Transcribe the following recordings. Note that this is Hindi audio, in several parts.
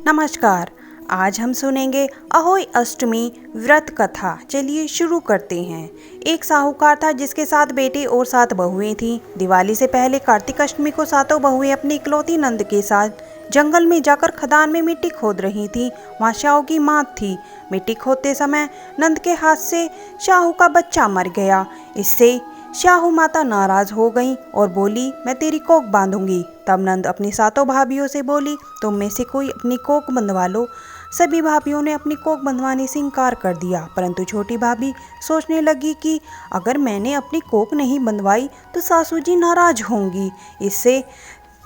नमस्कार। आज हम सुनेंगे अहोई अष्टमी व्रत कथा। चलिए शुरू करते हैं। एक साहूकार था जिसके 7 बेटे और 7 बहुएं थीं। दिवाली से पहले कार्तिक अष्टमी को सातों बहुएं अपनी इकलौती नंद के साथ जंगल में जाकर खदान में मिट्टी खोद रही थीं। वहाँ शाहू की माँ थी। मिट्टी खोदते समय नंद के हाथ से शाहू का बच्चा मर गया। इससे शाहू माता नाराज हो गईं और बोली, मैं तेरी कोख बांधूंगी। तब नंद अपनी सातों भाभियों से बोली, तुम में से कोई अपनी कोख बंधवा लो। सभी भाभियों ने अपनी कोख बंधवाने से इनकार कर दिया, परंतु छोटी भाभी सोचने लगी कि अगर मैंने अपनी कोख नहीं बंधवाई तो सासू जी नाराज होंगी। इससे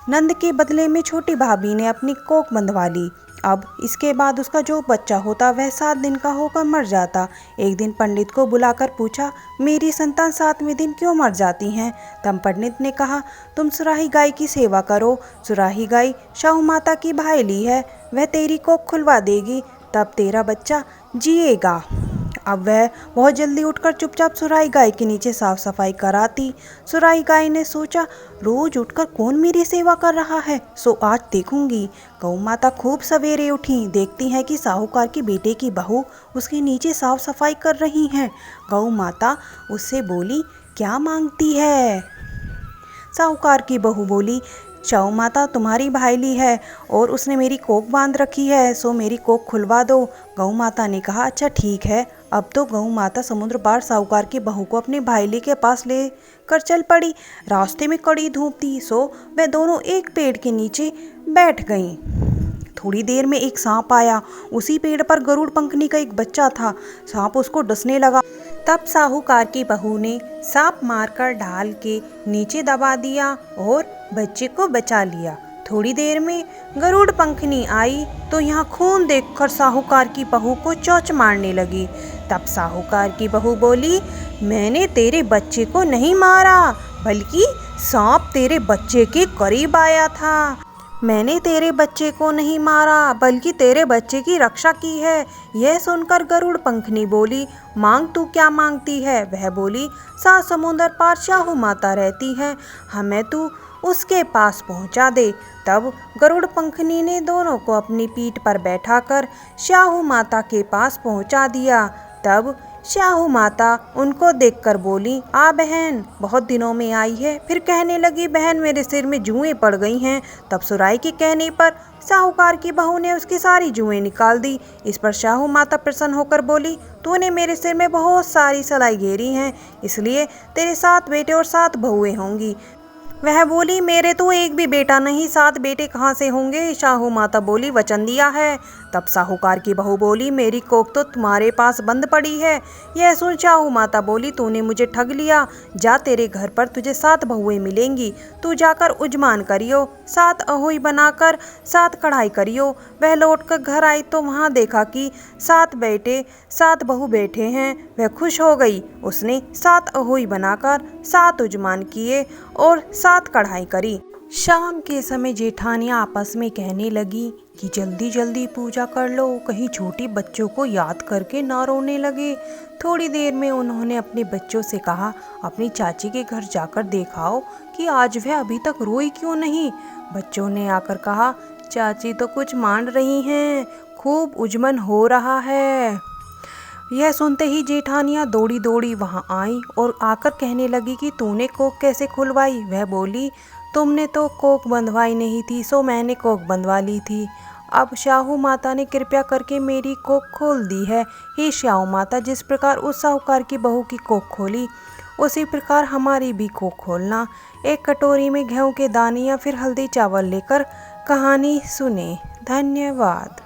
नंद के बदले में छोटी भाभी ने अपनी कोख बंधवा ली। अब इसके बाद उसका जो बच्चा होता वह 7 दिन का होकर मर जाता। एक दिन पंडित को बुलाकर पूछा, मेरी संतान 7वें दिन क्यों मर जाती हैं? तब पंडित ने कहा, तुम सुराही गाय की सेवा करो। सुराही गाय शाहू माता की भाईली है, वह तेरी कोख खुलवा देगी, तब तेरा बच्चा जिएगा। अब वह बहुत जल्दी उठकर चुपचाप सुराही गाय के नीचे साफ सफाई कराती। सुराही गाय ने सोचा, रोज उठकर कौन मेरी सेवा कर रहा है, सो आज देखूंगी। गौ माता खूब सवेरे उठी, देखती है कि साहूकार के बेटे की बहू उसके नीचे साफ सफाई कर रही हैं। गौ माता उससे बोली, क्या मांगती है? साहूकार की बहू बोली, शाहू माता तुम्हारी भाईली है और उसने मेरी कोख बांध रखी है, सो मेरी कोख खुलवा दो। गौ माता ने कहा, अच्छा ठीक है। अब तो गौ माता समुद्र पार साहूकार की बहू को अपने भाईली के पास ले कर चल पड़ी। रास्ते में कड़ी धूप थी, सो वे दोनों एक पेड़ के नीचे बैठ गईं। थोड़ी देर में एक सांप आया। उसी पेड़ पर गरुड़ पंखनी का एक बच्चा था। सांप उसको डसने लगा। तब साहूकार की बहू ने सांप मारकर ढाल के नीचे दबा दिया और बच्चे को बचा लिया। थोड़ी देर में गरुड़ पंखनी आई तो यहाँ खून देखकर साहूकार की बहू को चोंच मारने लगी। तब साहूकार की बहू बोली, मैंने तेरे बच्चे को नहीं मारा, बल्कि सांप तेरे बच्चे के करीब आया था। मैंने तेरे बच्चे को नहीं मारा, बल्कि तेरे बच्चे की रक्षा की है। यह सुनकर गरुड़ पंखनी बोली, मांग तू क्या मांगती है? वह बोली, 7 समुंदर पार शाहू माता रहती है, हमें तू उसके पास पहुंचा दे। तब गरुड़ पंखनी ने दोनों को अपनी पीठ पर बैठाकर शाहू माता के पास पहुंचा दिया। तब शाहू माता उनको देखकर बोली, आ बहन, बहुत दिनों में आई है। फिर कहने लगी, बहन मेरे सिर में जुएं पड़ गई हैं। तब सुराही के कहने पर साहूकार की बहू ने उसकी सारी जुएं निकाल दी। इस पर शाहू माता प्रसन्न होकर बोली, तूने मेरे सिर में बहुत सारी सलाई घेरी हैं, इसलिए तेरे 7 बेटे और 7 बहुएं होंगी। वह बोली, मेरे तो एक भी बेटा नहीं, 7 बेटे कहाँ से होंगे? शाहू माता बोली, वचन दिया है। तब साहूकार की बहू बोली, मेरी कोख तो तुम्हारे पास बंद पड़ी है। यह सुन शाहू माता बोली, तूने मुझे ठग लिया। जा, तेरे घर पर तुझे 7 बहुएं मिलेंगी। तू जाकर उजमान करियो, 7 अहोई बनाकर 7 कढ़ाई करियो। वह लौटकर घर आई तो वहाँ देखा कि 7 बेटे 7 बहू बैठे हैं। वह खुश हो गई। उसने 7 अहोई बनाकर 7 उजमान किए और 7 कढ़ाई करी। शाम के समय जेठानियाँ आपस में कहने लगी कि जल्दी जल्दी पूजा कर लो, कहीं छोटी बच्चों को याद करके ना रोने लगे। थोड़ी देर में उन्होंने अपने बच्चों से कहा, अपनी चाची के घर जाकर देखाओ कि आज वह अभी तक रोई क्यों नहीं। बच्चों ने आकर कहा, चाची तो कुछ मान रही हैं, खूब उजमन हो रहा है। यह सुनते ही जेठानियाँ दौड़ी दौड़ी वहाँ आई और आकर कहने लगी कि तूने कोख कैसे खुलवाई? वह बोली, तुमने तो कोख बंधवाई नहीं थी, सो मैंने कोख बंधवा ली थी। अब शाहू माता ने कृपया करके मेरी कोख खोल दी है। हे शाहू माता, जिस प्रकार उस साहूकार की बहू की कोख खोली, उसी प्रकार हमारी भी कोख खोलना। एक कटोरी में गेहूं के दाने या फिर हल्दी चावल लेकर कहानी सुने। धन्यवाद।